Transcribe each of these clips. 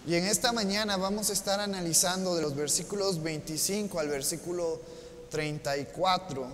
Y en esta mañana vamos a estar analizando de los versículos 25 al versículo 34.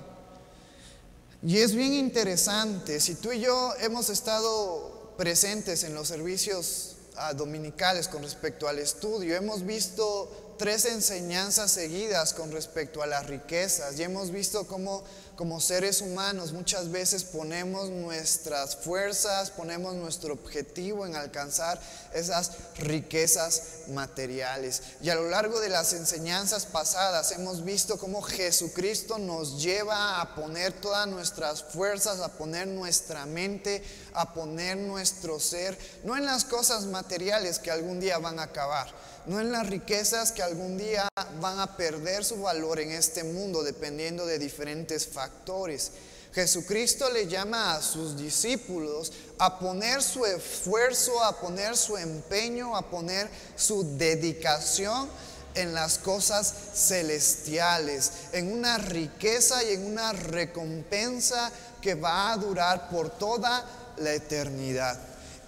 Y es bien interesante, si tú y yo hemos estado presentes en los servicios dominicales con respecto al estudio, hemos visto 3 enseñanzas seguidas con respecto a las riquezas, y hemos visto cómo como seres humanos muchas veces ponemos nuestras fuerzas, ponemos nuestro objetivo en alcanzar esas riquezas materiales. Y a lo largo de las enseñanzas pasadas hemos visto cómo Jesucristo nos lleva a poner todas nuestras fuerzas, a poner nuestra mente, a poner nuestro ser, no en las cosas materiales que algún día van a acabar, no en las riquezas que algún día van a perder su valor en este mundo dependiendo de diferentes factores. Jesucristo le llama a sus discípulos a poner su esfuerzo, a poner su empeño, a poner su dedicación en las cosas celestiales, en una riqueza y en una recompensa que va a durar por toda la eternidad.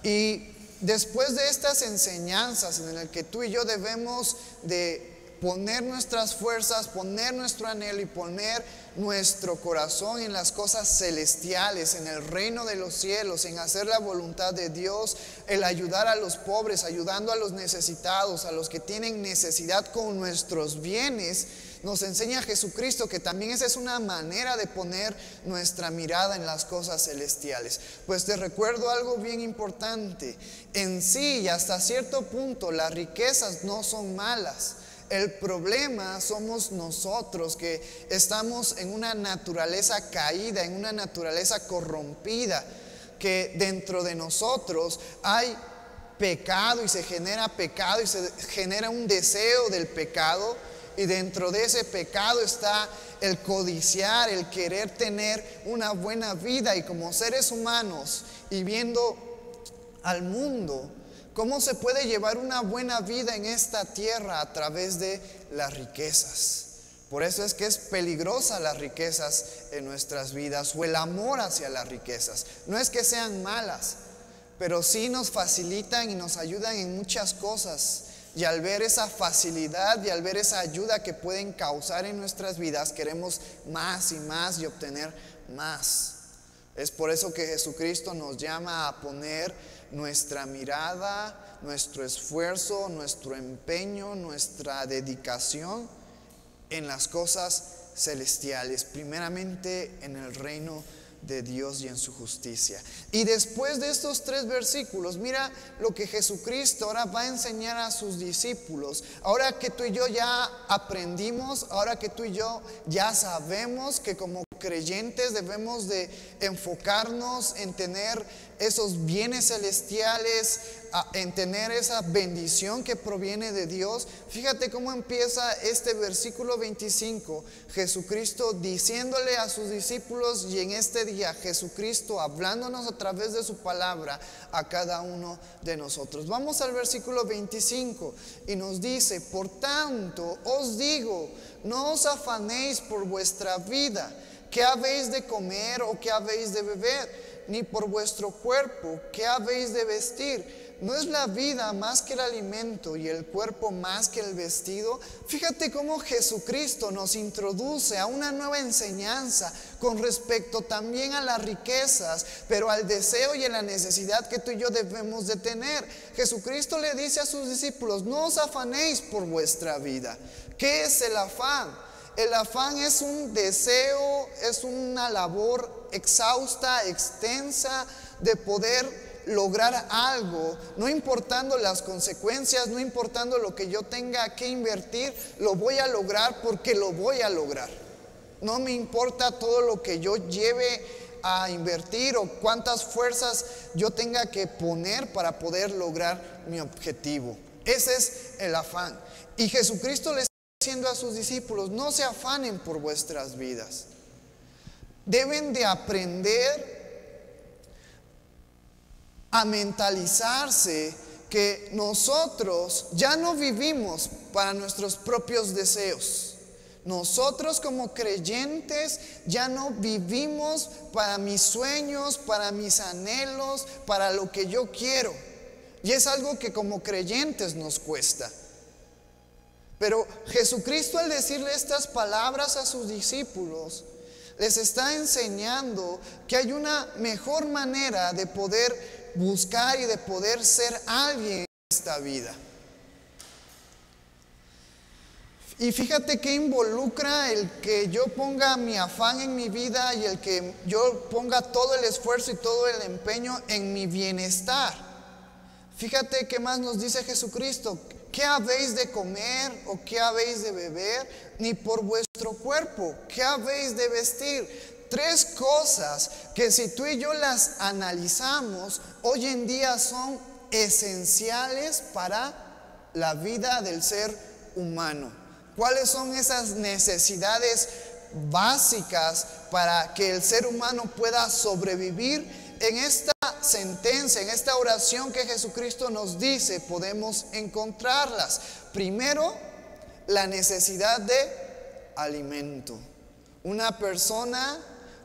Y después de estas enseñanzas en las que tú y yo debemos de poner nuestras fuerzas, poner nuestro anhelo y poner nuestro corazón en las cosas celestiales, en el reino de los cielos, en hacer la voluntad de Dios, el ayudar a los pobres, ayudando a los necesitados, a los que tienen necesidad con nuestros bienes, nos enseña Jesucristo que también esa es una manera de poner nuestra mirada en las cosas celestiales. Pues te recuerdo algo bien importante. En sí y hasta cierto punto las riquezas no son malas. El problema somos nosotros, que estamos en una naturaleza caída, en una naturaleza corrompida, que dentro de nosotros hay pecado y se genera un deseo del pecado, y dentro de ese pecado está el codiciar, el querer tener una buena vida. Y como seres humanos y viendo al mundo, ¿cómo se puede llevar una buena vida en esta tierra? A través de las riquezas. Por eso es que es peligrosa las riquezas en nuestras vidas, o el amor hacia las riquezas. No es que sean malas, pero sí nos facilitan y nos ayudan en muchas cosas. Y al ver esa facilidad y al ver esa ayuda que pueden causar en nuestras vidas, queremos más y más y obtener más. Es por eso que Jesucristo nos llama a poner nuestra mirada, nuestro esfuerzo, nuestro empeño, nuestra dedicación en las cosas celestiales, primeramente en el reino de Dios y en su justicia. Y después de estos 3 versículos, mira lo que Jesucristo ahora va a enseñar a sus discípulos. Ahora que tú y yo ya aprendimos, ahora que tú y yo ya sabemos que como creyentes debemos de enfocarnos en tener esos bienes celestiales, en tener esa bendición que proviene de Dios. Fíjate cómo empieza este versículo 25, Jesucristo diciéndole a sus discípulos, y en este día Jesucristo hablándonos a través de su palabra a cada uno de nosotros. Vamos al versículo 25 y nos dice: por tanto os digo, no os afanéis por vuestra vida, qué habéis de comer o qué habéis de beber, ni por vuestro cuerpo, qué habéis de vestir. ¿No es la vida más que el alimento y el cuerpo más que el vestido? Fíjate cómo Jesucristo nos introduce a una nueva enseñanza con respecto también a las riquezas, pero al deseo y a la necesidad que tú y yo debemos de tener. Jesucristo le dice a sus discípulos: no os afanéis por vuestra vida. ¿Qué es el afán? El afán es un deseo, es una labor exhausta, extensa, de poder lograr algo, no importando las consecuencias, no importando lo que yo tenga que invertir, lo voy a lograr porque lo voy a lograr. No me importa todo lo que yo lleve a invertir o cuántas fuerzas yo tenga que poner para poder lograr mi objetivo. Ese es el afán. Y Jesucristo le está diciendo a sus discípulos: no se afanen por vuestras vidas. Deben de aprender a mentalizarse que nosotros ya no vivimos para nuestros propios deseos. Nosotros como creyentes ya no vivimos para mis sueños, para mis anhelos, para lo que yo quiero. Y es algo que como creyentes nos cuesta. Pero Jesucristo, al decirle estas palabras a sus discípulos, les está enseñando que hay una mejor manera de poder buscar y de poder ser alguien en esta vida. Y fíjate que involucra el que yo ponga mi afán en mi vida y el que yo ponga todo el esfuerzo y todo el empeño en mi bienestar. Fíjate qué más nos dice Jesucristo: ¿qué habéis de comer o qué habéis de beber? Ni por vuestro cuerpo, ¿qué habéis de vestir? Tres cosas que si tú y yo las analizamos, hoy en día son esenciales para la vida del ser humano. ¿Cuáles son esas necesidades básicas para que el ser humano pueda sobrevivir? En esta sentencia, en esta oración que Jesucristo nos dice, podemos encontrarlas. Primero, la necesidad de alimento. Una persona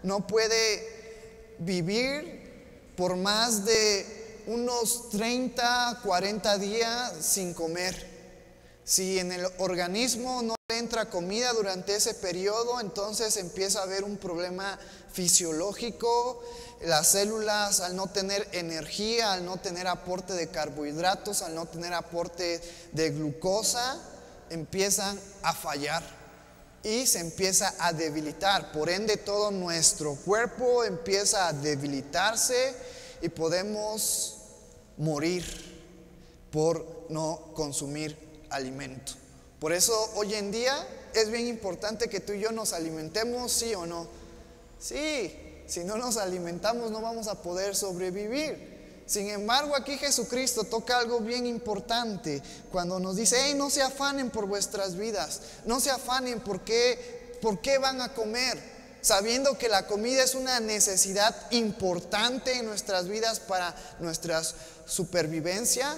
no puede vivir por más de unos 30, 40 días sin comer. Si en el organismo no entra comida durante ese periodo, entonces empieza a haber un problema fisiológico. Las células, al no tener energía, al no tener aporte de carbohidratos, al no tener aporte de glucosa, empiezan a fallar y se empieza a debilitar. Por ende, todo nuestro cuerpo empieza a debilitarse y podemos morir por no consumir alimento. Por eso hoy en día es bien importante que tú y yo nos alimentemos, ¿sí o no? Sí, si no nos alimentamos no vamos a poder sobrevivir. Sin embargo, aquí Jesucristo toca algo bien importante cuando nos dice: hey, no se afanen por vuestras vidas, no se afanen por qué van a comer, sabiendo que la comida es una necesidad importante en nuestras vidas para nuestra supervivencia.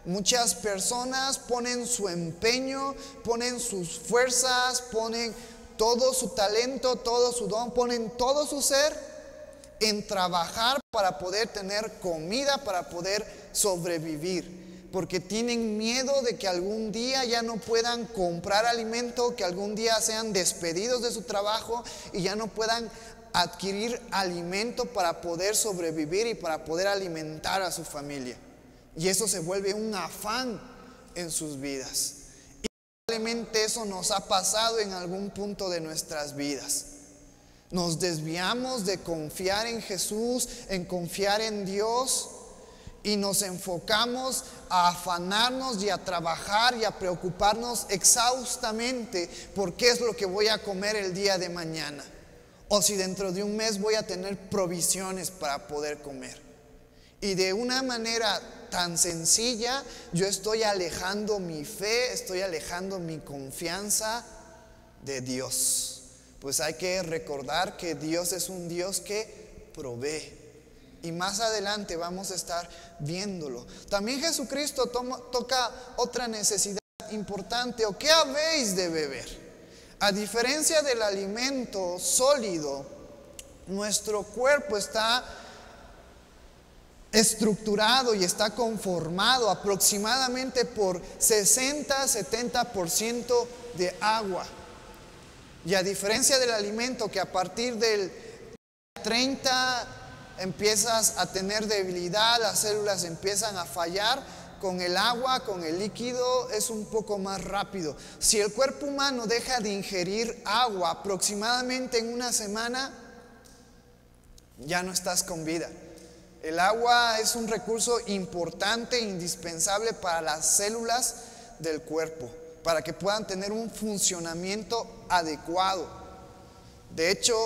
Muchas personas ponen su empeño, ponen sus fuerzas, ponen todo su talento, todo su don, ponen todo su ser en trabajar para poder tener comida, para poder sobrevivir, porque tienen miedo de que algún día ya no puedan comprar alimento, que algún día sean despedidos de su trabajo y ya no puedan adquirir alimento para poder sobrevivir y para poder alimentar a su familia. Y eso se vuelve un afán en sus vidas. Y probablemente eso nos ha pasado en algún punto de nuestras vidas. Nos desviamos de confiar en Jesús, en confiar en Dios, y nos enfocamos a afanarnos y a trabajar y a preocuparnos exhaustamente por qué es lo que voy a comer el día de mañana, o si dentro de un mes voy a tener provisiones para poder comer. Y de una manera tan sencilla, yo estoy alejando mi fe, estoy alejando mi confianza de Dios. Pues hay que recordar que Dios es un Dios que provee. Y más adelante vamos a estar viéndolo. También Jesucristo toca otra necesidad importante. ¿O qué habéis de beber? A diferencia del alimento sólido, nuestro cuerpo está estructurado y está conformado aproximadamente por 60-70% de agua. Y a diferencia del alimento, que a partir del 30 empiezas a tener debilidad, las células empiezan a fallar, con el agua, con el líquido es un poco más rápido. Si el cuerpo humano deja de ingerir agua aproximadamente en una semana, ya no estás con vida. El agua es un recurso importante e indispensable para las células del cuerpo, para que puedan tener un funcionamiento adecuado. De hecho,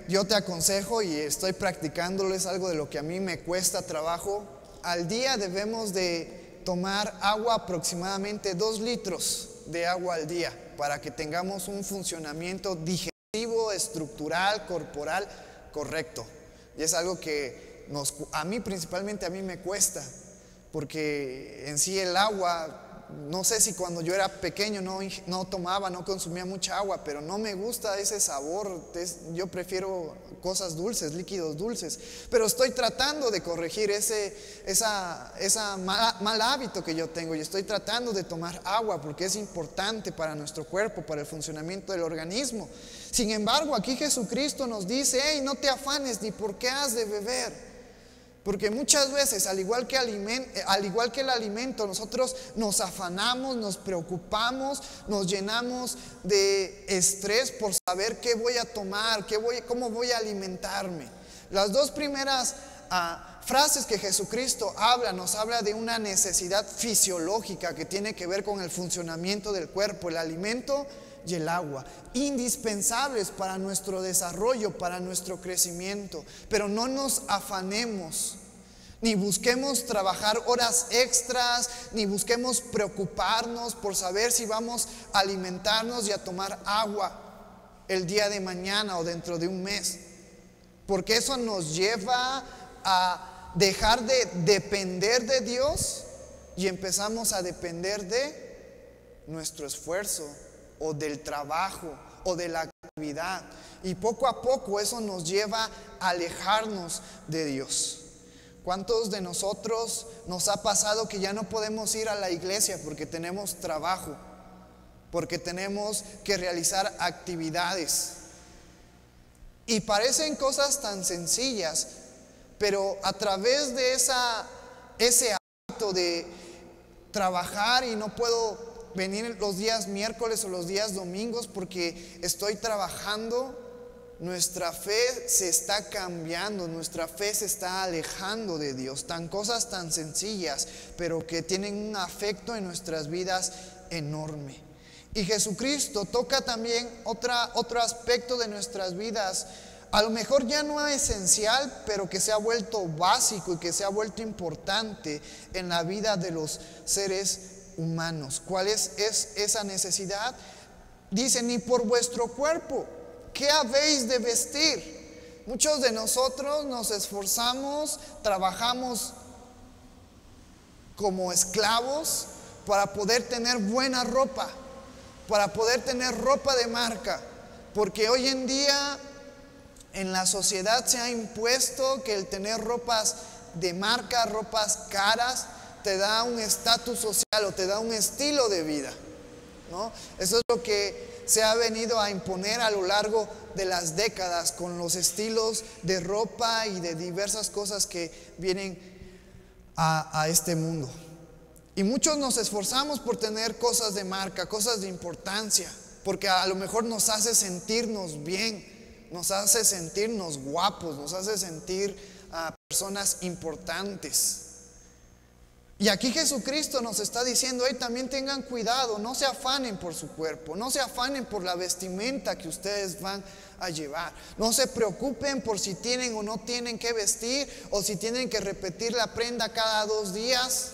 yo te aconsejo, y estoy practicándolo, es algo de lo que a mí me cuesta trabajo. Al día debemos de tomar agua, aproximadamente 2 litros de agua al día, para que tengamos un funcionamiento digestivo, estructural, corporal correcto. Y es algo que principalmente a mí me cuesta, porque en sí el agua No sé si cuando yo era pequeño no tomaba, no consumía mucha agua, pero no me gusta ese sabor. Yo prefiero cosas dulces, líquidos dulces. Pero estoy tratando de corregir ese mal hábito que yo tengo, y estoy tratando de tomar agua porque es importante para nuestro cuerpo, para el funcionamiento del organismo. Sin embargo, aquí Jesucristo nos dice: hey, no te afanes ni por qué has de beber. Porque muchas veces, al igual que el alimento, nosotros nos afanamos, nos preocupamos, nos llenamos de estrés por saber qué voy a tomar, cómo voy a alimentarme. Las dos primeras frases que Jesucristo nos habla de una necesidad fisiológica que tiene que ver con el funcionamiento del cuerpo, el alimento y el agua, indispensables para nuestro desarrollo, para nuestro crecimiento. Pero no nos afanemos, ni busquemos trabajar horas extras, ni busquemos preocuparnos por saber si vamos a alimentarnos y a tomar agua el día de mañana o dentro de un mes, porque eso nos lleva a dejar de depender de Dios y empezamos a depender de nuestro esfuerzo, o del trabajo, o de la actividad, y poco a poco eso nos lleva a alejarnos de Dios. ¿Cuántos de nosotros nos ha pasado que ya no podemos ir a la iglesia porque tenemos trabajo, porque tenemos que realizar actividades? Y parecen cosas tan sencillas, pero a través de ese hábito de trabajar y no puedo venir los días miércoles o los días domingos porque estoy trabajando, nuestra fe se está cambiando, nuestra fe se está alejando de Dios. Cosas tan sencillas, pero que tienen un afecto en nuestras vidas enorme. Y Jesucristo toca también otro aspecto de nuestras vidas, a lo mejor ya no esencial, pero que se ha vuelto básico y que se ha vuelto importante en la vida de los seres humanos. ¿Cuál es esa necesidad? Dice: ni por vuestro cuerpo, ¿qué habéis de vestir? Muchos de nosotros nos esforzamos, trabajamos como esclavos para poder tener buena ropa, para poder tener ropa de marca, porque hoy en día en la sociedad se ha impuesto que el tener ropas de marca, ropas caras, te da un estatus social o te da un estilo de vida, ¿no? Eso es lo que se ha venido a imponer a lo largo de las décadas con los estilos de ropa y de diversas cosas que vienen a este mundo. Y muchos nos esforzamos por tener cosas de marca, cosas de importancia, porque a lo mejor nos hace sentirnos bien, nos hace sentirnos guapos, nos hace sentir personas importantes. Y aquí Jesucristo nos está diciendo: también tengan cuidado, no se afanen por su cuerpo, no se afanen por la vestimenta que ustedes van a llevar, no se preocupen por si tienen o no tienen que vestir, o si tienen que repetir la prenda cada 2 días.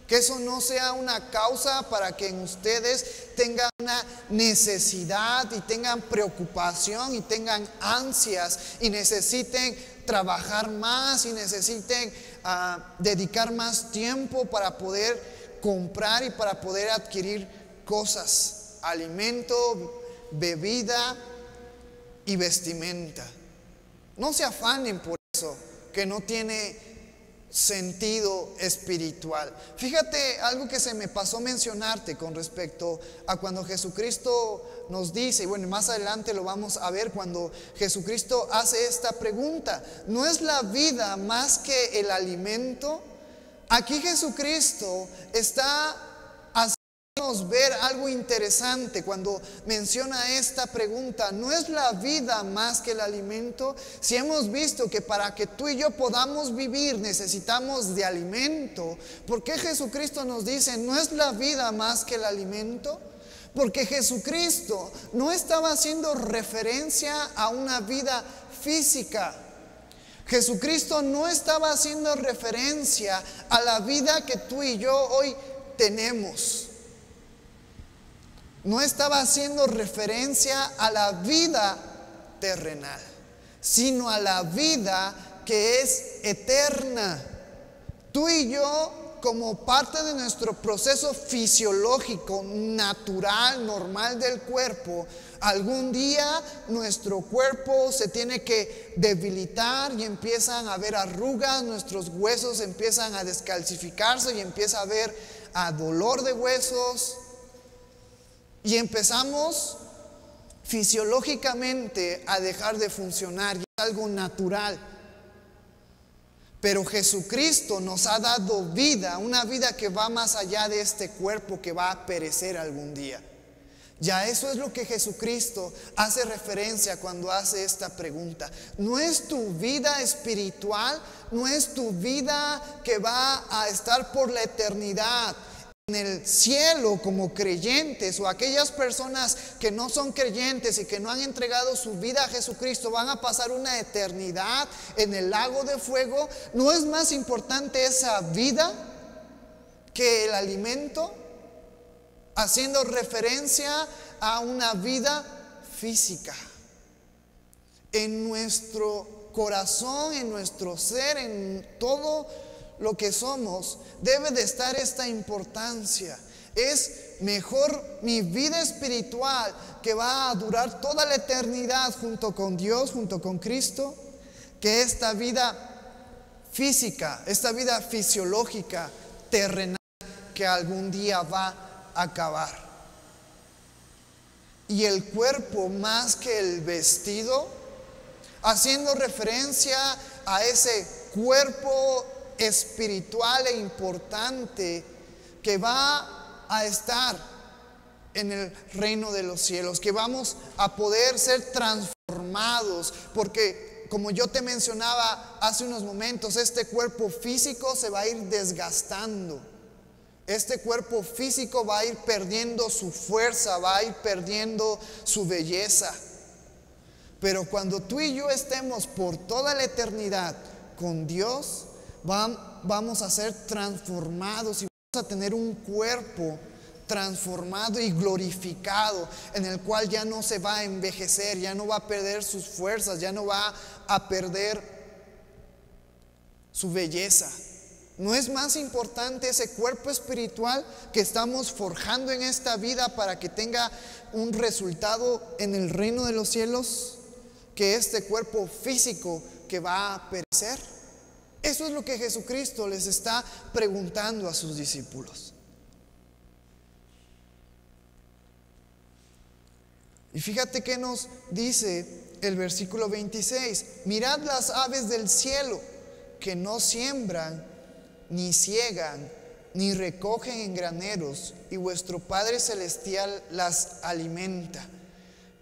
Que eso no sea una causa para que en ustedes tengan una necesidad y tengan preocupación y tengan ansias y necesiten trabajar más y necesiten dedicar más tiempo para poder comprar y para poder adquirir cosas, alimento, bebida y vestimenta. No se afanen por eso que no tiene sentido espiritual. Fíjate algo que se me pasó mencionarte con respecto a cuando Jesucristo nos dice, y bueno, más adelante lo vamos a ver, cuando Jesucristo hace esta pregunta: ¿no es la vida más que el alimento? Aquí Jesucristo está haciéndonos ver algo interesante cuando menciona esta pregunta: ¿no es la vida más que el alimento? Si hemos visto que para que tú y yo podamos vivir necesitamos de alimento, ¿por qué Jesucristo nos dice: ¿no es la vida más que el alimento? Porque Jesucristo no estaba haciendo referencia a una vida física. Jesucristo no estaba haciendo referencia a la vida que tú y yo hoy tenemos. No estaba haciendo referencia a la vida terrenal, sino a la vida que es eterna. Tú y yo como parte de nuestro proceso fisiológico, natural, normal del cuerpo, algún día nuestro cuerpo se tiene que debilitar y empiezan a haber arrugas, nuestros huesos empiezan a descalcificarse y empieza a haber dolor de huesos y empezamos fisiológicamente a dejar de funcionar, y es algo natural. Pero Jesucristo nos ha dado vida, una vida que va más allá de este cuerpo que va a perecer algún día. Ya eso es lo que Jesucristo hace referencia cuando hace esta pregunta. No es tu vida espiritual, no es tu vida que va a estar por la eternidad en el cielo como creyentes, o aquellas personas que no son creyentes y que no han entregado su vida a Jesucristo van a pasar una eternidad en el lago de fuego. ¿No es más importante esa vida que el alimento? Haciendo referencia a una vida física. En nuestro corazón, en nuestro ser, en todo lo que somos, debe de estar esta importancia. Es mejor mi vida espiritual, que va a durar toda la eternidad junto con Dios, junto con Cristo, que esta vida física, esta vida fisiológica, terrenal, que algún día va a acabar. Y el cuerpo más que el vestido, haciendo referencia a ese cuerpo espiritual e importante que va a estar en el reino de los cielos, que vamos a poder ser transformados, porque como yo te mencionaba hace unos momentos, este cuerpo físico se va a ir desgastando, este cuerpo físico va a ir perdiendo su fuerza, va a ir perdiendo su belleza, pero cuando tú y yo estemos por toda la eternidad con Dios, vamos a ser transformados y vamos a tener un cuerpo transformado y glorificado, en el cual ya no se va a envejecer, ya no va a perder sus fuerzas, ya no va a perder su belleza. ¿No es más importante ese cuerpo espiritual que estamos forjando en esta vida para que tenga un resultado en el reino de los cielos, que este cuerpo físico que va a perecer? Eso es lo que Jesucristo les está preguntando a sus discípulos. Y fíjate que nos dice el versículo 26: mirad las aves del cielo, que no siembran, ni ciegan, ni recogen en graneros, y vuestro Padre Celestial las alimenta.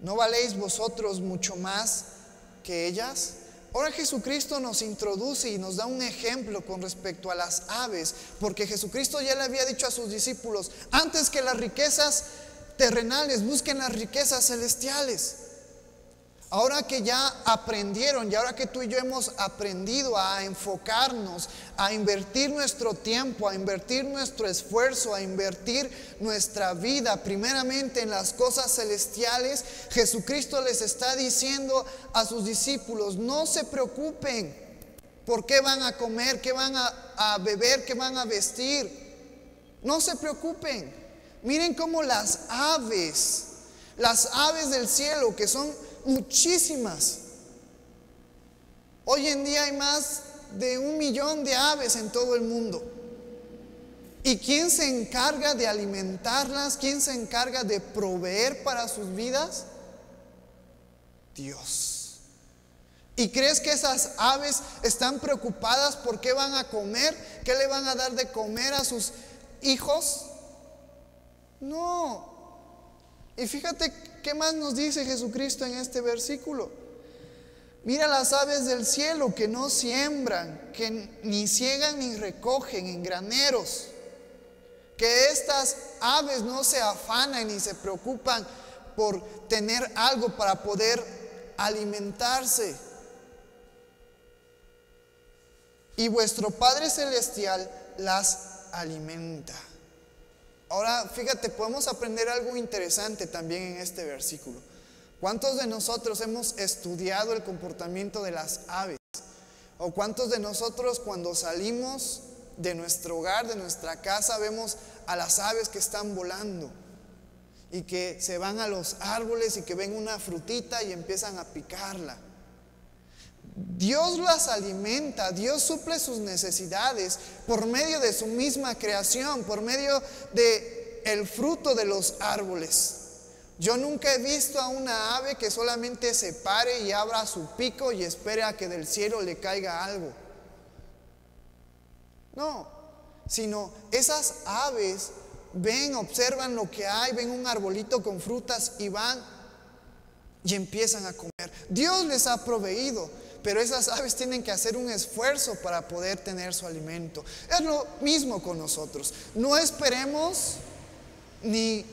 ¿No valéis vosotros mucho más que ellas? Ahora Jesucristo nos introduce y nos da un ejemplo con respecto a las aves, porque Jesucristo ya le había dicho a sus discípulos: antes que las riquezas terrenales, busquen las riquezas celestiales. Ahora que ya aprendieron, y ahora que tú y yo hemos aprendido a enfocarnos, a invertir nuestro tiempo, a invertir nuestro esfuerzo, a invertir nuestra vida primeramente en las cosas celestiales, Jesucristo les está diciendo a sus discípulos: no se preocupen por qué van a comer, qué van a beber, qué van a vestir. No se preocupen. Miren cómo las aves del cielo, que son muchísimas. Hoy en día hay más de 1 millón de aves en todo el mundo. ¿Y quién se encarga de alimentarlas? ¿Quién se encarga de proveer para sus vidas? Dios. ¿Y crees que esas aves están preocupadas por qué van a comer? ¿Qué le van a dar de comer a sus hijos? No. Y fíjate qué más nos dice Jesucristo en este versículo: mira las aves del cielo, que no siembran, que ni ciegan ni recogen en graneros, que estas aves no se afanan ni se preocupan por tener algo para poder alimentarse. Y vuestro Padre Celestial las alimenta. Ahora, fíjate, podemos aprender algo interesante también en este versículo. ¿Cuántos de nosotros hemos estudiado el comportamiento de las aves? ¿O cuántos de nosotros, cuando salimos de nuestro hogar, de nuestra casa, vemos a las aves que están volando y que se van a los árboles y que ven una frutita y empiezan a picarla. Dios las alimenta, Dios suple sus necesidades por medio de su misma creación, por medio de el fruto de los árboles. Yo nunca he visto a una ave que solamente se pare y abra su pico y espere a que del cielo le caiga algo. No, sino esas aves ven, observan lo que hay, ven un arbolito con frutas y van y empiezan a comer. Dios les ha proveído, pero esas aves tienen que hacer un esfuerzo para poder tener su alimento. Es lo mismo con nosotros. No esperemos ni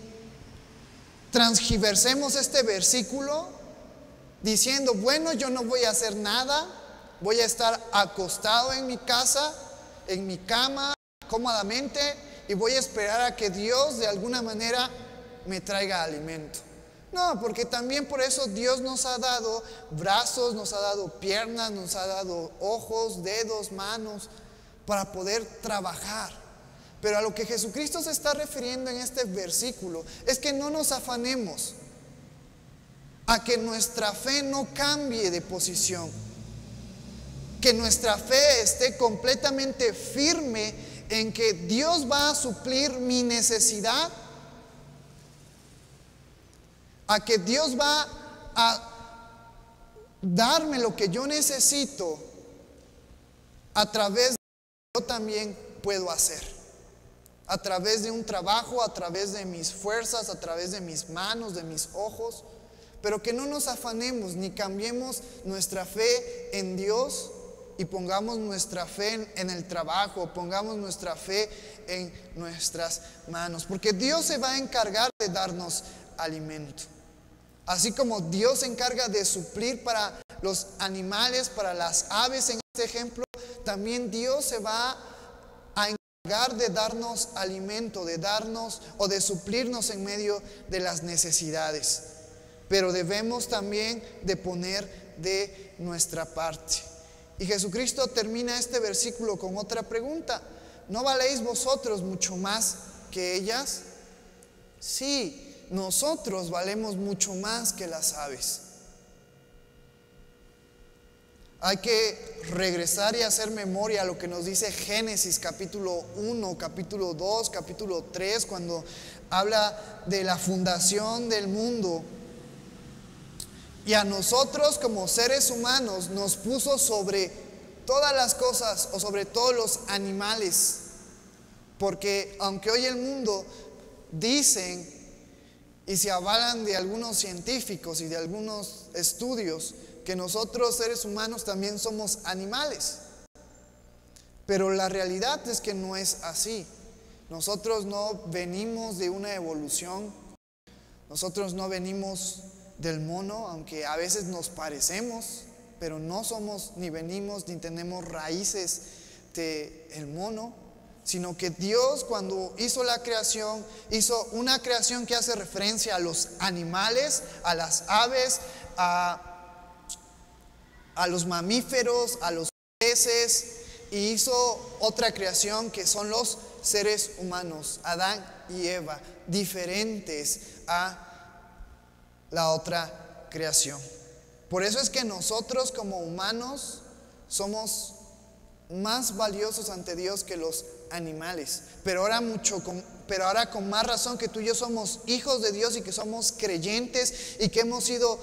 transgiversemos este versículo diciendo, bueno, yo no voy a hacer nada, voy a estar acostado en mi casa, en mi cama, cómodamente, y voy a esperar a que Dios de alguna manera me traiga alimento. No, porque también por eso Dios nos ha dado brazos, nos ha dado piernas, nos ha dado ojos, dedos, manos, para poder trabajar. Pero a lo que Jesucristo se está refiriendo en este versículo es que no nos afanemos a que nuestra fe no cambie de posición, que nuestra fe esté completamente firme en que Dios va a suplir mi necesidad, a que Dios va a darme lo que yo necesito a través de lo que yo también puedo hacer, a través de un trabajo, a través de mis fuerzas, a través de mis manos, de mis ojos. Pero que no nos afanemos ni cambiemos nuestra fe en Dios y pongamos nuestra fe en el trabajo, pongamos nuestra fe en nuestras manos, porque Dios se va a encargar de darnos alimento. Así como Dios se encarga de suplir para los animales, para las aves en este ejemplo, también Dios se va a encargar de darnos alimento, de darnos o de suplirnos en medio de las necesidades. Pero debemos también de poner de nuestra parte. Y Jesucristo termina este versículo con otra pregunta: ¿no valéis vosotros mucho más que ellas? Sí, nosotros valemos mucho más que las aves. Hay que regresar y hacer memoria a lo que nos dice Génesis capítulo 1, capítulo 2, capítulo 3, cuando habla de la fundación del mundo. Y a nosotros como seres humanos nos puso sobre todas las cosas o sobre todos los animales. Porque aunque hoy el mundo dicen y se avalan de algunos científicos y de algunos estudios que nosotros seres humanos también somos animales, pero la realidad es que no es así. Nosotros no venimos de una evolución, nosotros no venimos del mono, aunque a veces nos parecemos, pero no somos ni venimos ni tenemos raíces del mono, sino que Dios, cuando hizo la creación, hizo una creación que hace referencia a los animales, a las aves, a los mamíferos, a los peces, y hizo otra creación que son los seres humanos, Adán y Eva, diferentes a la otra creación. Por eso es que nosotros como humanos somos más valiosos ante Dios que los animales, pero ahora con más razón que tú y yo somos hijos de Dios y que somos creyentes y que hemos sido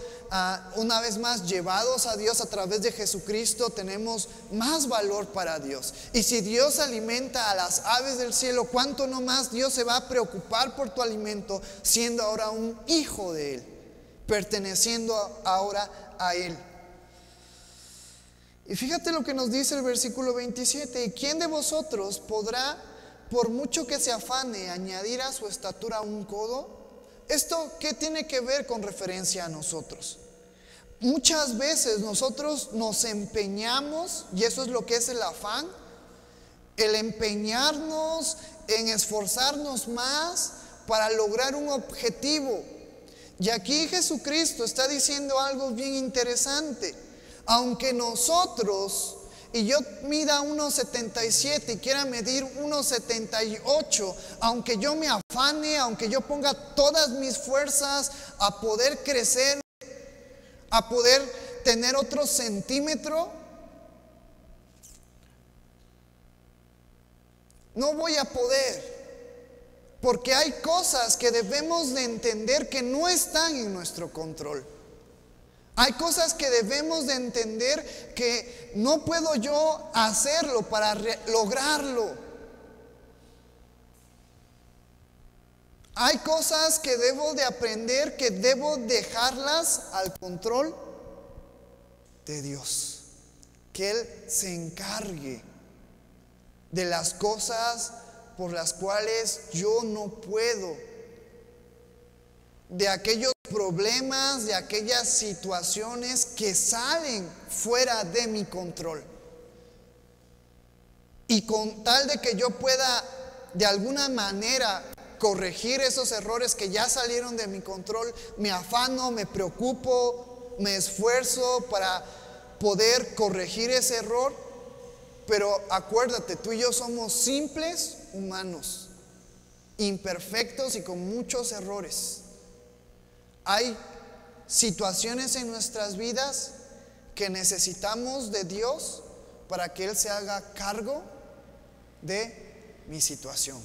una vez más llevados a Dios a través de Jesucristo, tenemos más valor para Dios. Y si Dios alimenta a las aves del cielo, ¿cuánto no más Dios se va a preocupar por tu alimento, siendo ahora un hijo de Él, perteneciendo ahora a Él? Y fíjate lo que nos dice el versículo 27: ¿y quién de vosotros podrá, por mucho que se afane, añadir a su estatura un codo? ¿Esto qué tiene que ver con referencia a nosotros? Muchas veces nosotros nos empeñamos, y eso es lo que es el afán, el empeñarnos en esforzarnos más para lograr un objetivo. Y aquí Jesucristo está diciendo algo bien interesante. Aunque nosotros y yo mida 1,77 y quiera medir 1,78, aunque yo me afane, aunque yo ponga todas mis fuerzas a poder crecer, a poder tener otro centímetro, no voy a poder. Porque hay cosas que debemos de entender que no están en nuestro control. Hay cosas que debemos de entender que no puedo yo hacerlo para lograrlo. Hay cosas que debo de aprender, que debo dejarlas al control de Dios. Que Él se encargue de las cosas por las cuales yo no puedo, de aquellos problemas, de aquellas situaciones que salen fuera de mi control. Y con tal de que yo pueda de alguna manera corregir esos errores que ya salieron de mi control, me afano, me preocupo, me esfuerzo para poder corregir ese error. Pero acuérdate, tú y yo somos simples humanos, imperfectos y con muchos errores. Hay situaciones en nuestras vidas que necesitamos de Dios para que Él se haga cargo de mi situación.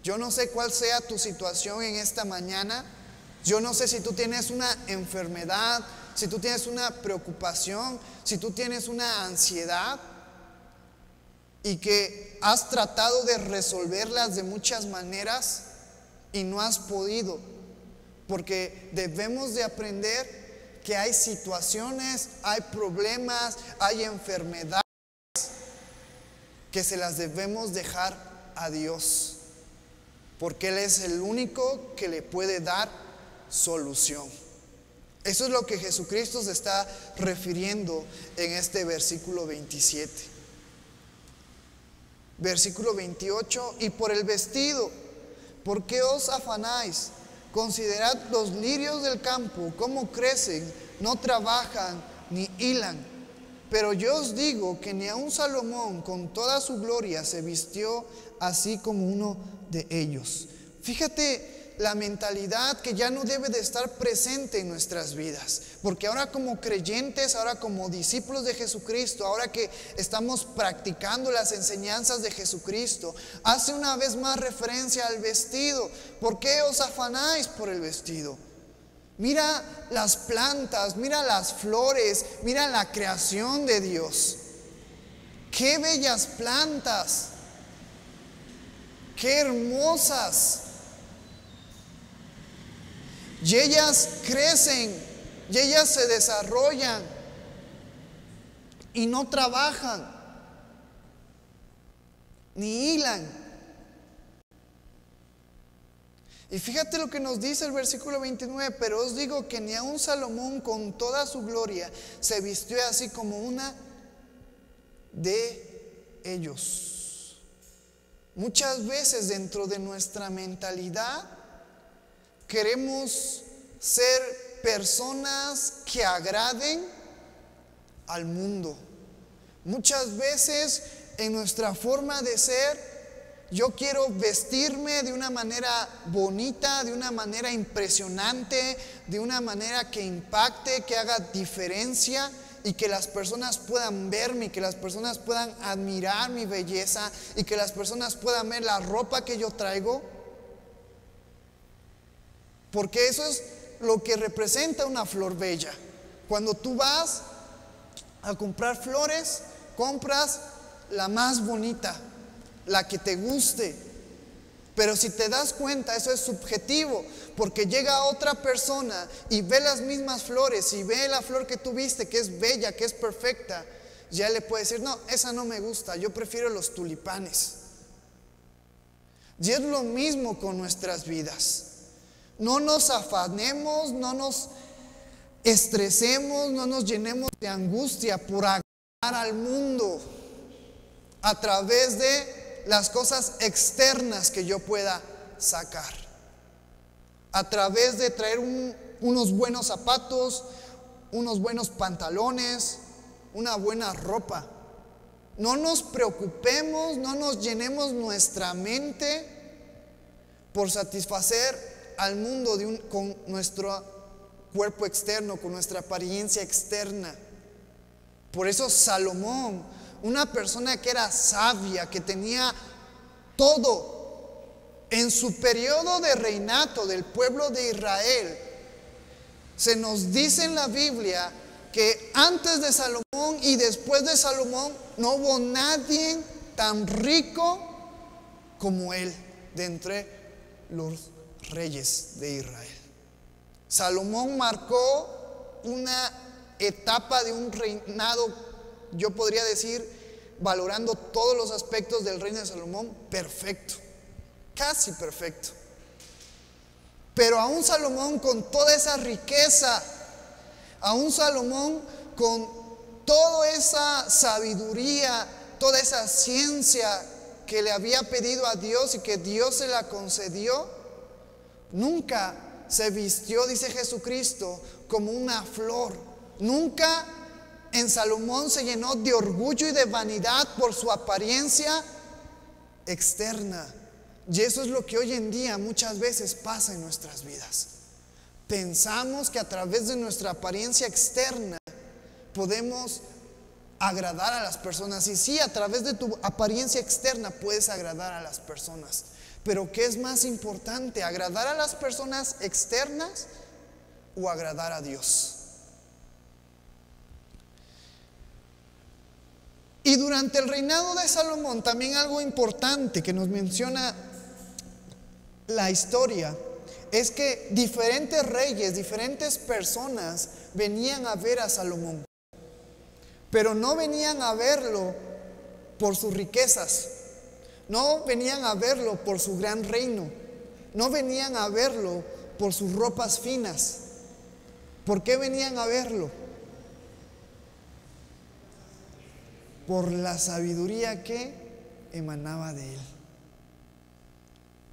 Yo no sé cuál sea tu situación en esta mañana. Yo no sé si tú tienes una enfermedad, si tú tienes una preocupación, si tú tienes una ansiedad y que has tratado de resolverlas de muchas maneras y no has podido. Porque debemos de aprender que hay situaciones, hay problemas, hay enfermedades que se las debemos dejar a Dios, porque Él es el único que le puede dar solución. Eso es lo que Jesucristo se está refiriendo en este versículo 27. Versículo 28, y por el vestido, ¿por qué os afanáis? Considerad los lirios del campo, cómo crecen, no trabajan ni hilan. Pero yo os digo que ni aun Salomón con toda su gloria se vistió así como uno de ellos. Fíjate la mentalidad que ya no debe de estar presente en nuestras vidas, porque ahora como creyentes, ahora como discípulos de Jesucristo, ahora que estamos practicando las enseñanzas de Jesucristo, hace una vez más referencia al vestido. ¿Por qué os afanáis por el vestido? Mira las plantas, mira las flores, mira la creación de Dios. Qué bellas plantas, qué hermosas. Y ellas crecen, y ellas se desarrollan y no trabajan ni hilan. Y fíjate lo que nos dice el versículo 29, pero os digo que ni aun Salomón con toda su gloria se vistió así como una de ellos. Muchas veces dentro de nuestra mentalidad queremos ser personas que agraden al mundo. Muchas veces en nuestra forma de ser, yo quiero vestirme de una manera bonita, de una manera impresionante, de una manera que impacte, que haga diferencia y que las personas puedan verme, que las personas puedan admirar mi belleza y que las personas puedan ver la ropa que yo traigo. Porque eso es lo que representa una flor bella. Cuando tú vas a comprar flores, compras la más bonita, la que te guste. Pero si te das cuenta, eso es subjetivo, porque llega otra persona y ve las mismas flores y ve la flor que tú viste, que es bella, que es perfecta. Ya le puede decir, no, esa no me gusta, yo prefiero los tulipanes. Y es lo mismo con nuestras vidas. No nos afanemos, no nos estresemos, no nos llenemos de angustia por agradar al mundo a través de las cosas externas que yo pueda sacar, a través de traer unos buenos zapatos, unos buenos pantalones, una buena ropa. No nos preocupemos, no nos llenemos nuestra mente por satisfacer al mundo con nuestro cuerpo externo, con nuestra apariencia externa. Por eso Salomón, una persona que era sabia, que tenía todo, en su periodo de reinato del pueblo de Israel, se nos dice en la Biblia que antes de Salomón y después de Salomón no hubo nadie tan rico como él de entre los reyes de Israel. Salomón marcó una etapa de un reinado, yo podría decir, valorando todos los aspectos del reino de Salomón, perfecto, casi perfecto. Pero aún Salomón con toda esa riqueza, aún Salomón con toda esa sabiduría, toda esa ciencia que le había pedido a Dios y que Dios se la concedió, nunca se vistió, dice Jesucristo, como una flor. Nunca en Salomón se llenó de orgullo y de vanidad por su apariencia externa. Y eso es lo que hoy en día muchas veces pasa en nuestras vidas. Pensamos que a través de nuestra apariencia externa podemos agradar a las personas. Y sí, a través de tu apariencia externa puedes agradar a las personas. Pero ¿qué es más importante? ¿Agradar a las personas externas o agradar a Dios? Y durante el reinado de Salomón también algo importante que nos menciona la historia es que diferentes reyes, diferentes personas venían a ver a Salomón, pero no venían a verlo por sus riquezas, no venían a verlo por su gran reino, no venían a verlo por sus ropas finas. ¿Por qué venían a verlo? Por la sabiduría que emanaba de él.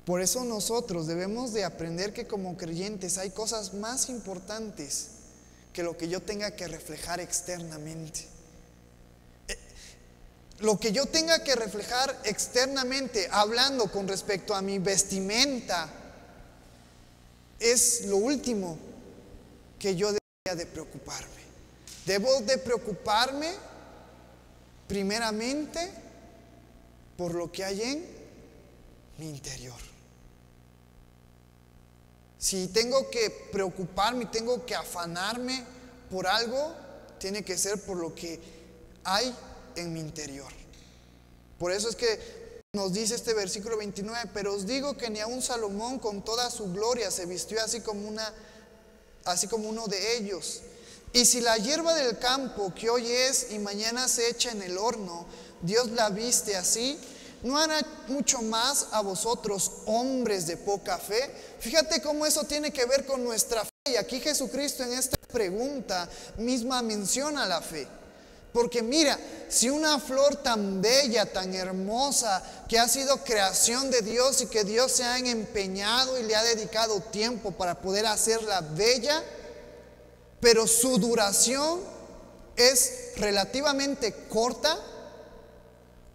Por eso nosotros debemos de aprender que como creyentes hay cosas más importantes que lo que yo tenga que reflejar externamente. Lo que yo tenga que reflejar externamente, hablando con respecto a mi vestimenta, es lo último que yo debería de preocuparme. Debo de preocuparme primeramente por lo que hay en mi interior. Si tengo que preocuparme, tengo que afanarme por algo, tiene que ser por lo que hay en mi interior. Por eso es que nos dice este versículo 29, pero os digo que ni aun Salomón con toda su gloria se vistió así como uno de ellos. Y si la hierba del campo que hoy es y mañana se echa en el horno, Dios la viste así, ¿no hará mucho más a vosotros, hombres de poca fe? Fíjate cómo eso tiene que ver con nuestra fe. Y aquí Jesucristo en esta pregunta misma menciona la fe. Porque mira, si una flor tan bella, tan hermosa, que ha sido creación de Dios y que Dios se ha empeñado y le ha dedicado tiempo para poder hacerla bella, pero su duración es relativamente corta,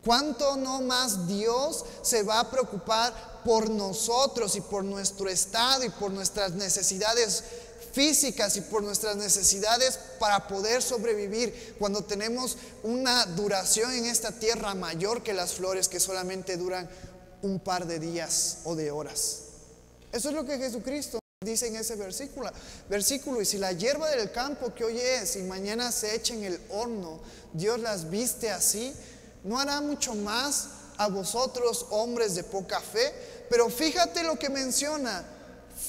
¿cuánto no más Dios se va a preocupar por nosotros y por nuestro estado y por nuestras necesidades físicas y por nuestras necesidades para poder sobrevivir cuando tenemos una duración en esta tierra mayor que las flores que solamente duran un par de días o de horas? Eso es lo que Jesucristo dice en ese versículo. Y si la hierba del campo que hoy es y mañana se echa en el horno, Dios las viste así, ¿no hará mucho más a vosotros, hombres de poca fe? Pero fíjate lo que menciona: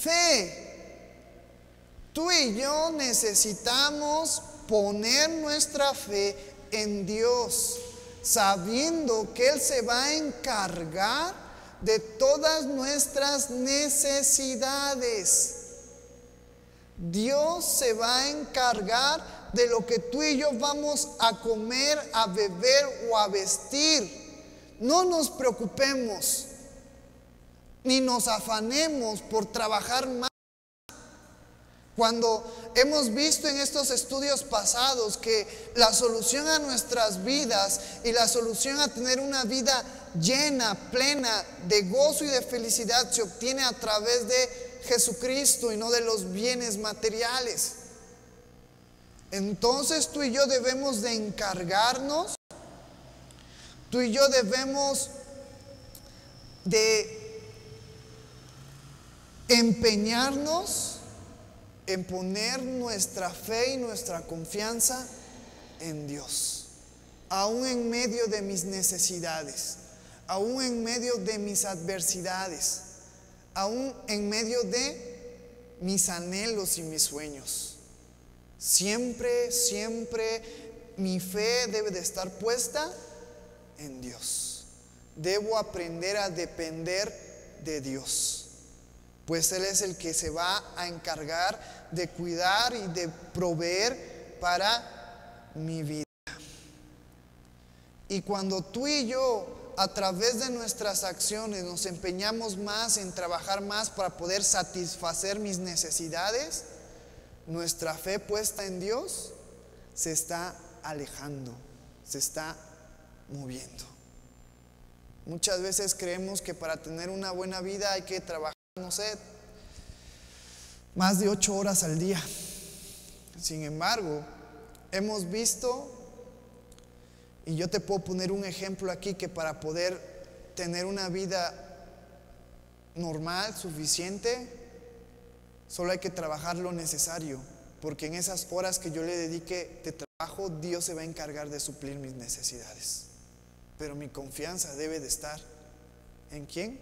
fe. Tú y yo necesitamos poner nuestra fe en Dios, sabiendo que Él se va a encargar de todas nuestras necesidades. Dios se va a encargar de lo que tú y yo vamos a comer, a beber o a vestir. No nos preocupemos, ni nos afanemos por trabajar más. Cuando hemos visto en estos estudios pasados que la solución a nuestras vidas y la solución a tener una vida llena, plena de gozo y de felicidad se obtiene a través de Jesucristo y no de los bienes materiales. Entonces tú y yo debemos de encargarnos, tú y yo debemos de empeñarnos en poner nuestra fe y nuestra confianza en Dios, aún en medio de mis necesidades, aún en medio de mis adversidades, aún en medio de mis anhelos y mis sueños. Siempre, siempre mi fe debe de estar puesta en Dios. Debo aprender a depender de Dios, pues Él es el que se va a encargar de cuidar y de proveer para mi vida. Y cuando tú y yo, a través de nuestras acciones, nos empeñamos más en trabajar más para poder satisfacer mis necesidades, nuestra fe puesta en Dios se está alejando, se está moviendo. Muchas veces creemos que para tener una buena vida hay que trabajar, no sé, más de 8 horas al día. Sin embargo, hemos visto, y yo te puedo poner un ejemplo aquí, que para poder tener una vida normal, suficiente, solo hay que trabajar lo necesario, porque en esas horas que yo le dedique de trabajo, Dios se va a encargar de suplir mis necesidades. Pero mi confianza debe de estar ¿en quién?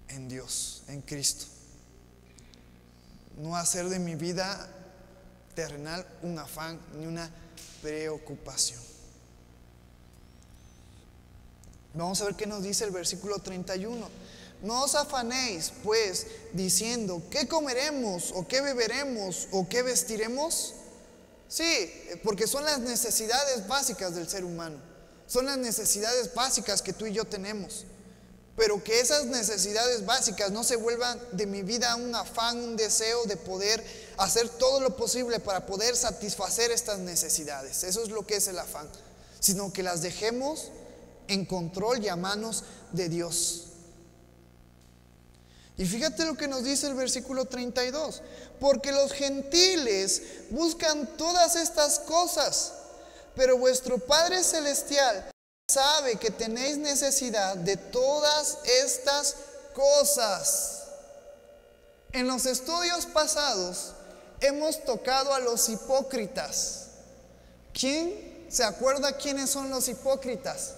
En Dios, en Cristo. No hacer de mi vida terrenal un afán ni una preocupación. Vamos a ver qué nos dice el versículo 31. No os afanéis, pues, diciendo, ¿qué comeremos? ¿O qué beberemos? ¿O qué vestiremos? Sí, porque son las necesidades básicas del ser humano. Son las necesidades básicas que tú y yo tenemos. Pero que esas necesidades básicas no se vuelvan de mi vida un afán, un deseo de poder hacer todo lo posible para poder satisfacer estas necesidades. Eso es lo que es el afán. Sino que las dejemos en control y a manos de Dios. Y fíjate lo que nos dice el versículo 32. Porque los gentiles buscan todas estas cosas, pero vuestro Padre Celestial sabe que tenéis necesidad de todas estas cosas. En los estudios pasados hemos tocado a los hipócritas. ¿Quién se acuerda quiénes son los hipócritas?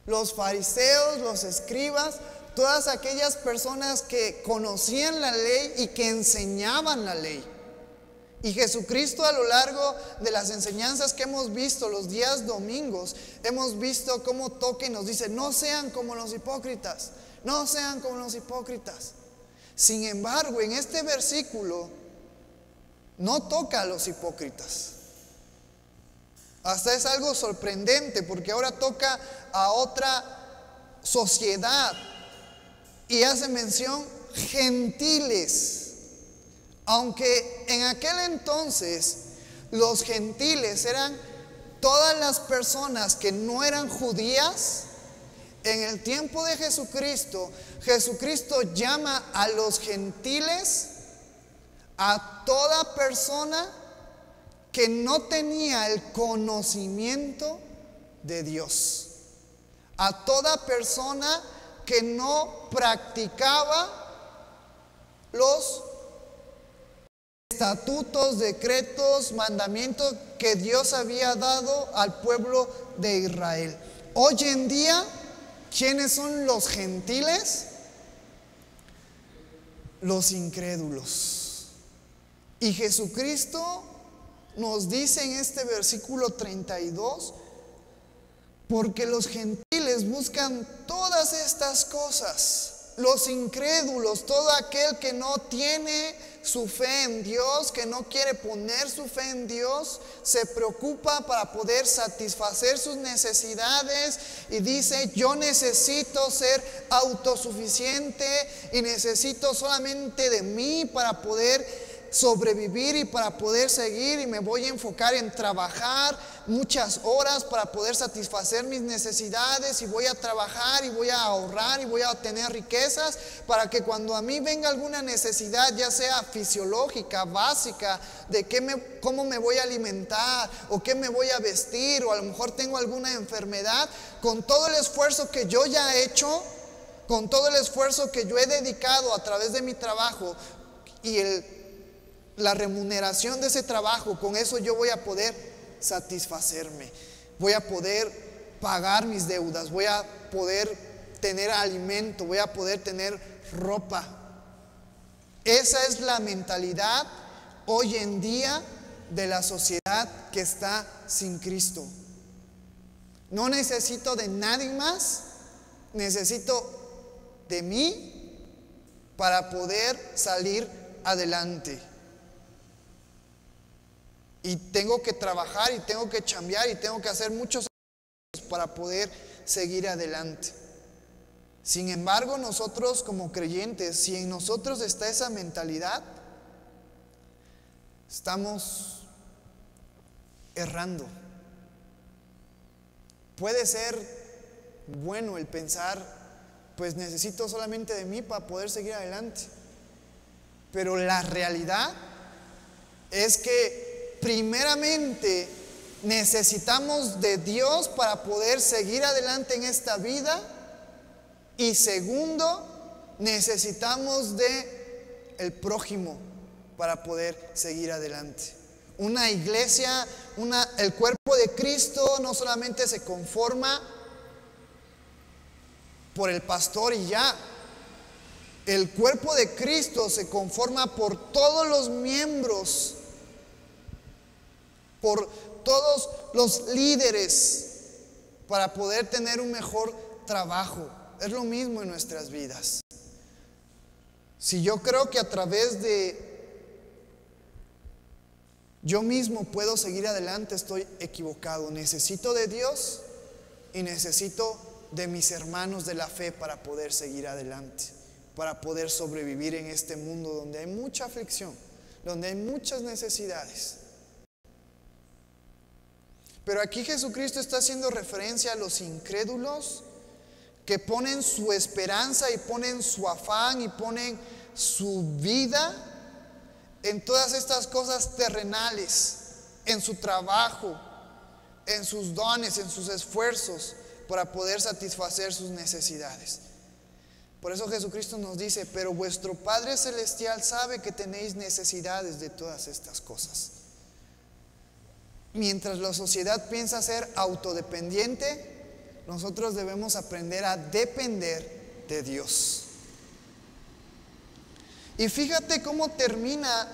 Los fariseos, los escribas, todas aquellas personas que conocían la ley y que enseñaban la ley. Y Jesucristo, a lo largo de las enseñanzas que hemos visto los días domingos, hemos visto cómo toca y nos dice, no sean como los hipócritas, no sean como los hipócritas. Sin embargo, en este versículo no toca a los hipócritas. Hasta es algo sorprendente, porque ahora toca a otra sociedad y hace mención gentiles. Aunque en aquel entonces los gentiles eran todas las personas que no eran judías, en el tiempo de Jesucristo, Jesucristo llama a los gentiles a toda persona que no tenía el conocimiento de Dios, a toda persona que no practicaba los estatutos, decretos, mandamientos que Dios había dado al pueblo de Israel. Hoy en día, ¿quiénes son los gentiles? Los incrédulos. Y Jesucristo nos dice en este versículo 32, porque los gentiles buscan todas estas cosas. Los incrédulos, todo aquel que no tiene su fe en Dios, que no quiere poner su fe en Dios, se preocupa para poder satisfacer sus necesidades y dice: yo necesito ser autosuficiente y necesito solamente de mí para poder sobrevivir y para poder seguir, y me voy a enfocar en trabajar muchas horas para poder satisfacer mis necesidades, y voy a trabajar y voy a ahorrar y voy a tener riquezas para que cuando a mí venga alguna necesidad, ya sea fisiológica, básica, de cómo me voy a alimentar o qué me voy a vestir, o a lo mejor tengo alguna enfermedad, con todo el esfuerzo que yo ya he hecho, con todo el esfuerzo que yo he dedicado a través de mi trabajo y la remuneración de ese trabajo, con eso yo voy a poder satisfacerme, voy a poder pagar mis deudas, voy a poder tener alimento, voy a poder tener ropa. Esa es la mentalidad hoy en día de la sociedad que está sin Cristo. No necesito de nadie más, necesito de mí para poder salir adelante. Y tengo que trabajar y tengo que chambear y tengo que hacer muchos para poder seguir adelante. Sin embargo, nosotros como creyentes, si en nosotros está esa mentalidad, estamos errando. Puede ser bueno el pensar: pues necesito solamente de mí para poder seguir adelante. Pero la realidad es que primeramente necesitamos de Dios para poder seguir adelante en esta vida, y segundo, necesitamos de el prójimo para poder seguir adelante. Una iglesia, el cuerpo de Cristo no solamente se conforma por el pastor y ya. El cuerpo de Cristo se conforma por todos los miembros, por todos los líderes, para poder tener un mejor trabajo. Es lo mismo en nuestras vidas. Si yo creo que a través de yo mismo puedo seguir adelante, estoy equivocado. Necesito de Dios y necesito de mis hermanos de la fe para poder seguir adelante, para poder sobrevivir en este mundo donde hay mucha aflicción, donde hay muchas necesidades. Pero aquí Jesucristo está haciendo referencia a los incrédulos que ponen su esperanza y ponen su afán y ponen su vida en todas estas cosas terrenales, en su trabajo, en sus dones, en sus esfuerzos para poder satisfacer sus necesidades. Por eso Jesucristo nos dice: pero vuestro Padre Celestial sabe que tenéis necesidades de todas estas cosas. Mientras la sociedad piensa ser autodependiente, nosotros debemos aprender a depender de Dios. Y fíjate cómo termina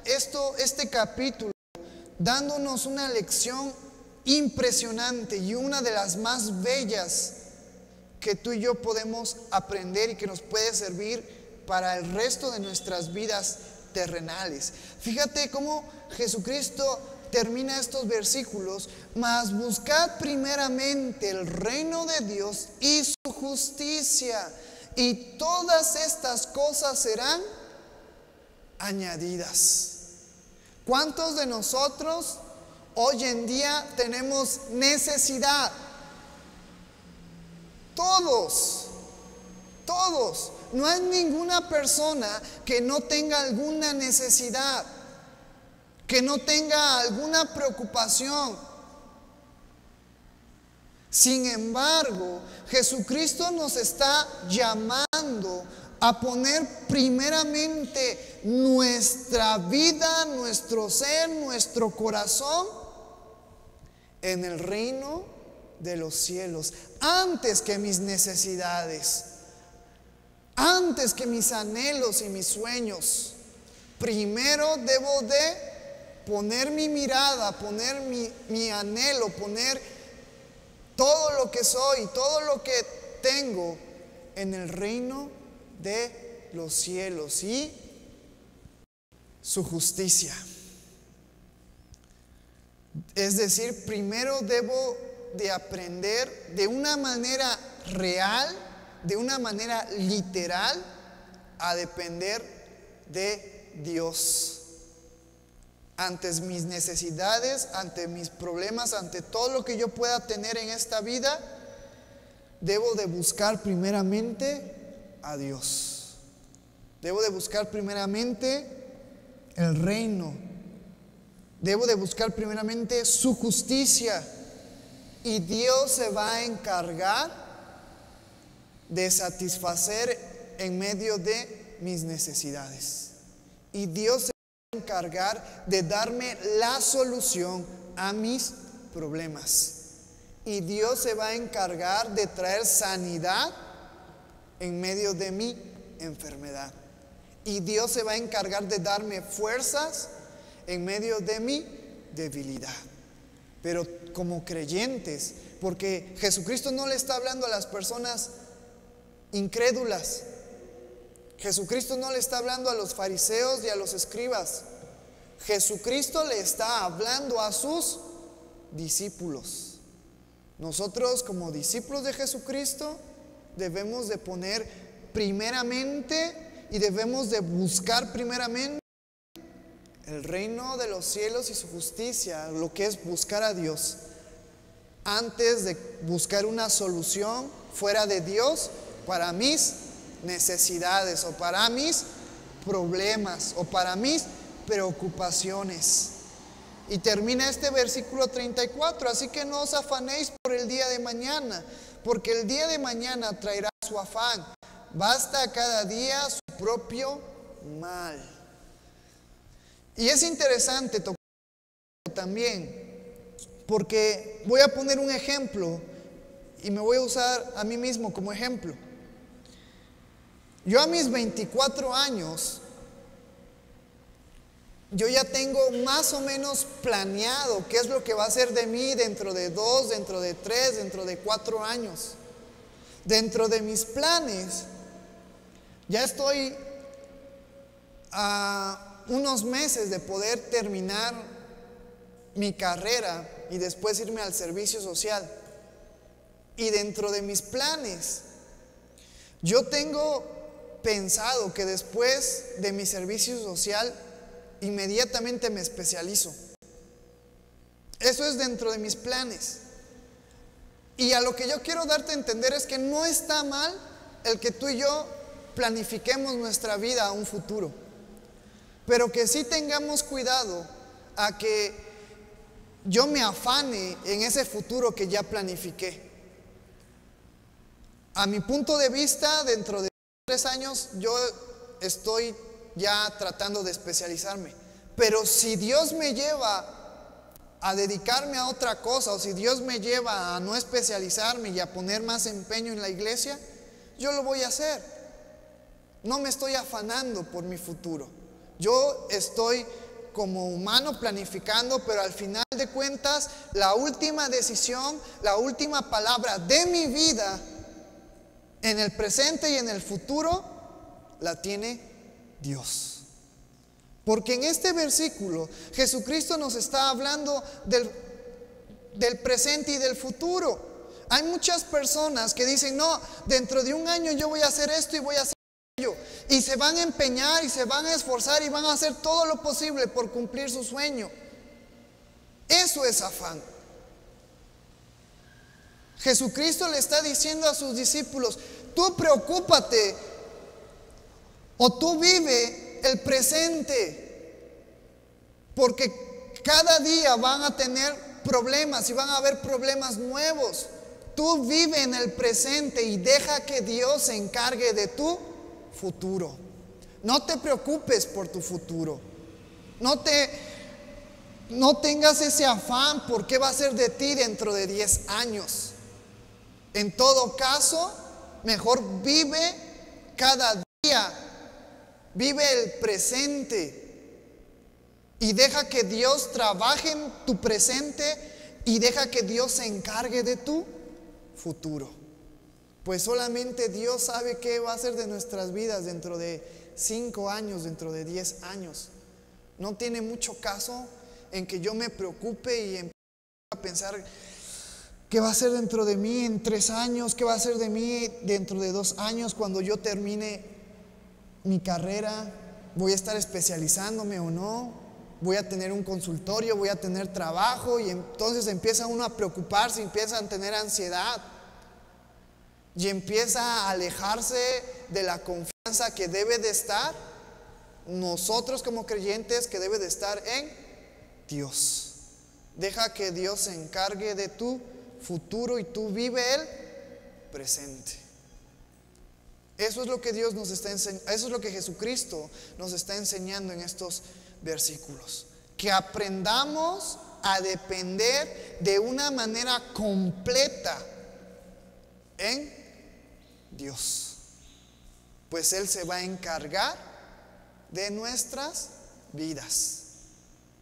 este capítulo dándonos una lección impresionante y una de las más bellas que tú y yo podemos aprender y que nos puede servir para el resto de nuestras vidas terrenales. Fíjate cómo Jesucristo termina estos versículos: mas buscad primeramente el reino de Dios y su justicia, y todas estas cosas serán añadidas. ¿Cuántos de nosotros hoy en día tenemos necesidad? Todos. No hay ninguna persona que no tenga alguna necesidad, que no tenga alguna preocupación. Sin embargo, Jesucristo nos está llamando a poner primeramente nuestra vida, nuestro ser, nuestro corazón en el reino de los cielos, antes que mis necesidades, antes que mis anhelos y mis sueños. Primero debo de poner mi mirada, poner mi anhelo, poner todo lo que soy, todo lo que tengo en el reino de los cielos. Y su justicia. Es decir, primero debo de aprender de una manera real, de una manera literal, a depender de Dios. Ante mis necesidades, ante mis problemas, ante todo lo que yo pueda tener en esta vida, debo de buscar primeramente a Dios. Debo de buscar primeramente el reino. Debo de buscar primeramente su justicia. Y Dios se va a encargar de satisfacer en medio de mis necesidades. Y Dios se va a encargar de darme la solución a mis problemas. Y Dios se va a encargar de traer sanidad en medio de mi enfermedad. Y Dios se va a encargar de darme fuerzas en medio de mi debilidad. Pero como creyentes, porque Jesucristo no le está hablando a las personas incrédulas. Jesucristo no le está hablando a los fariseos y a los escribas. Jesucristo le está hablando a sus discípulos. Nosotros, como discípulos de Jesucristo, debemos de poner primeramente y debemos de buscar primeramente el reino de los cielos y su justicia, lo que es buscar a Dios, antes de buscar una solución fuera de Dios para mis necesidades o para mis problemas o para mis preocupaciones. Y termina este versículo 34, así que no os afanéis por el día de mañana, porque el día de mañana traerá su afán. Basta a cada día su propio mal. Y es interesante tocar también, porque voy a poner un ejemplo y me voy a usar a mí mismo como ejemplo. Yo a mis 24 años, yo ya tengo más o menos planeado qué es lo que va a ser de mí dentro de 2, dentro de 3, dentro de 4 años. Dentro de mis planes, ya estoy a unos meses de poder terminar mi carrera y después irme al servicio social. Y dentro de mis planes, yo tengo pensado que después de mi servicio social, inmediatamente me especializo. Eso es dentro de mis planes. Y a lo que yo quiero darte a entender es que no está mal el que tú y yo planifiquemos nuestra vida a un futuro, pero que sí tengamos cuidado a que yo me afane en ese futuro que ya planifiqué. A mi punto de vista, dentro de 3 años yo estoy ya tratando de especializarme. Pero si Dios me lleva a dedicarme a otra cosa, o si Dios me lleva a no especializarme y a poner más empeño en la iglesia, yo lo voy a hacer. No me estoy afanando por mi futuro. Yo estoy como humano planificando, pero al final de cuentas, la última decisión, la última palabra de mi vida, en el presente y en el futuro, la tiene Dios. Porque en este versículo Jesucristo nos está hablando del presente y del futuro. Hay muchas personas que dicen: no, dentro de un año yo voy a hacer esto y voy a hacer aquello, y se van a empeñar y se van a esforzar y van a hacer todo lo posible por cumplir su sueño. Eso es afán. Jesucristo le está diciendo a sus discípulos: tú preocúpate o tú vive el presente, porque cada día van a tener problemas y van a haber problemas nuevos. Tú vive en el presente y deja que Dios se encargue de tu futuro. No te preocupes por tu futuro. No tengas ese afán por qué va a ser de ti dentro de 10 años. En todo caso, mejor vive cada día. Vive el presente y deja que Dios trabaje en tu presente y deja que Dios se encargue de tu futuro. Pues solamente Dios sabe qué va a hacer de nuestras vidas dentro de 5 años, dentro de 10 años. No tiene mucho caso en que yo me preocupe y empiezo a pensar qué va a ser dentro de mí en 3 años, qué va a ser de mí dentro de 2 años cuando yo termine mi carrera. ¿Voy a estar especializándome o no? ¿Voy a tener un consultorio? ¿Voy a tener trabajo? Y entonces empieza uno a preocuparse, empieza a tener ansiedad y empieza a alejarse de la confianza que debe de estar nosotros como creyentes, que debe de estar en Dios. Deja que Dios se encargue de tu futuro y tú vive el presente. Eso es lo que Dios nos está enseñando, eso es lo que Jesucristo nos está enseñando en estos versículos. Que aprendamos a depender de una manera completa en Dios, pues Él se va a encargar de nuestras vidas.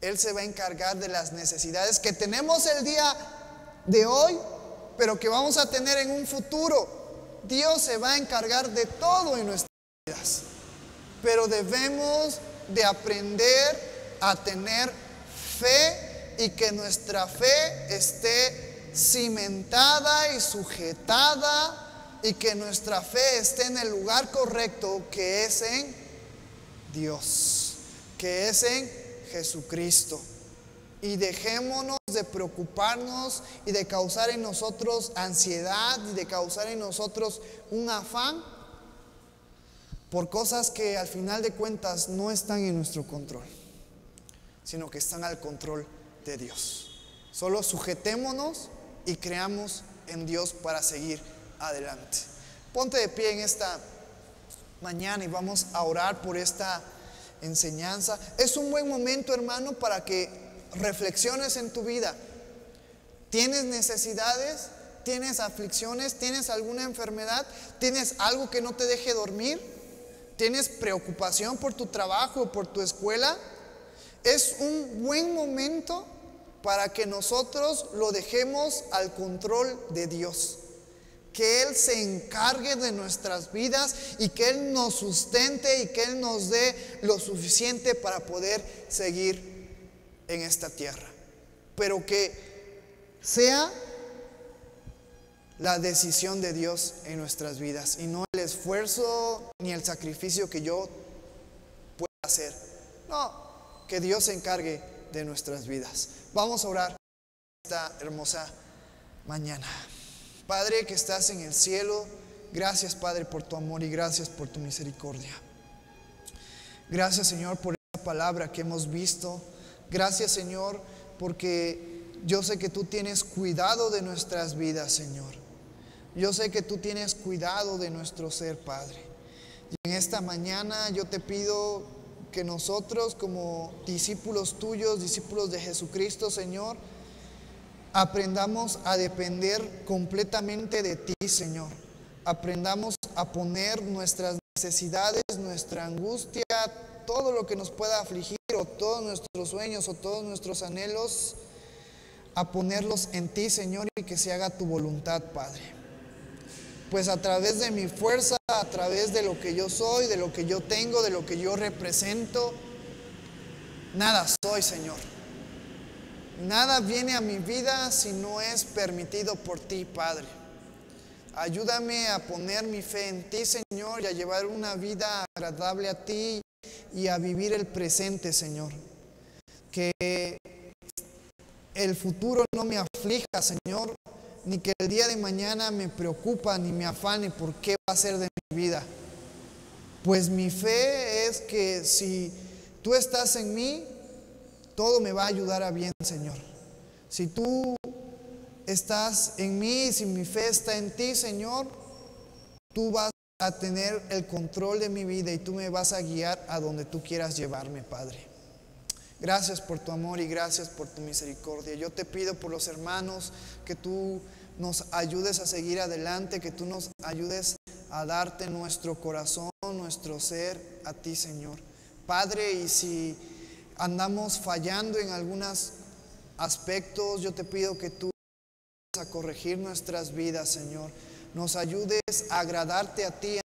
Él se va a encargar de las necesidades que tenemos el día de hoy, pero que vamos a tener en un futuro. Dios se va a encargar de todo en nuestras vidas, pero debemos de aprender a tener fe y que nuestra fe esté cimentada y sujetada y que nuestra fe esté en el lugar correcto, que es en Dios, que es en Jesucristo. Y dejémonos de preocuparnos y de causar en nosotros ansiedad y de causar en nosotros un afán por cosas que al final de cuentas no están en nuestro control, sino que están al control de Dios. Solo sujetémonos y creamos en Dios para seguir adelante. Ponte de pie en esta mañana y vamos a orar por esta enseñanza. Es un buen momento, hermano, para que reflexiones en tu vida. ¿Tienes necesidades? ¿Tienes aflicciones? ¿Tienes alguna enfermedad? ¿Tienes algo que no te deje dormir? ¿Tienes preocupación por tu trabajo o por tu escuela? Es un buen momento para que nosotros lo dejemos al control de Dios. Que Él se encargue de nuestras vidas y que Él nos sustente y que Él nos dé lo suficiente para poder seguir en esta tierra, pero que sea la decisión de Dios en nuestras vidas y no el esfuerzo ni el sacrificio que yo pueda hacer. No, que Dios se encargue de nuestras vidas. Vamos a orar esta hermosa mañana. Padre que estás en el cielo, gracias, Padre, por tu amor y gracias por tu misericordia. Gracias, Señor, por esta palabra que hemos visto. Gracias, Señor, porque yo sé que tú tienes cuidado de nuestras vidas, Señor. Yo sé que tú tienes cuidado de nuestro ser, Padre. Y en esta mañana yo te pido que nosotros, como discípulos tuyos, discípulos de Jesucristo, Señor, aprendamos a depender completamente de ti, Señor. Aprendamos a poner nuestras necesidades, nuestra angustia, todo lo que nos pueda afligir, o todos nuestros sueños, o todos nuestros anhelos, a ponerlos en ti, Señor, y que se haga tu voluntad, Padre. Pues a través de mi fuerza, a través de lo que yo soy, de lo que yo tengo, de lo que yo represento, nada soy, Señor. Nada viene a mi vida si no es permitido por ti, Padre. Ayúdame a poner mi fe en ti, Señor, y a llevar una vida agradable a ti y a vivir el presente, Señor. Que el futuro no me aflija, Señor, ni que el día de mañana me preocupa ni me afane por qué va a ser de mi vida. Pues mi fe es que si tú estás en mí, todo me va a ayudar a bien, Señor. Si tú estás en mí, si mi fe está en ti, Señor, tú vas a tener el control de mi vida y tú me vas a guiar a donde tú quieras llevarme, Padre. Gracias por tu amor y gracias por tu misericordia. Yo te pido por los hermanos que tú nos ayudes a seguir adelante, que tú nos ayudes a darte nuestro corazón, nuestro ser a ti, Señor. Padre, y si andamos fallando en algunos aspectos, yo te pido que tú a corregir nuestras vidas, Señor. Nos ayudes a agradarte a ti en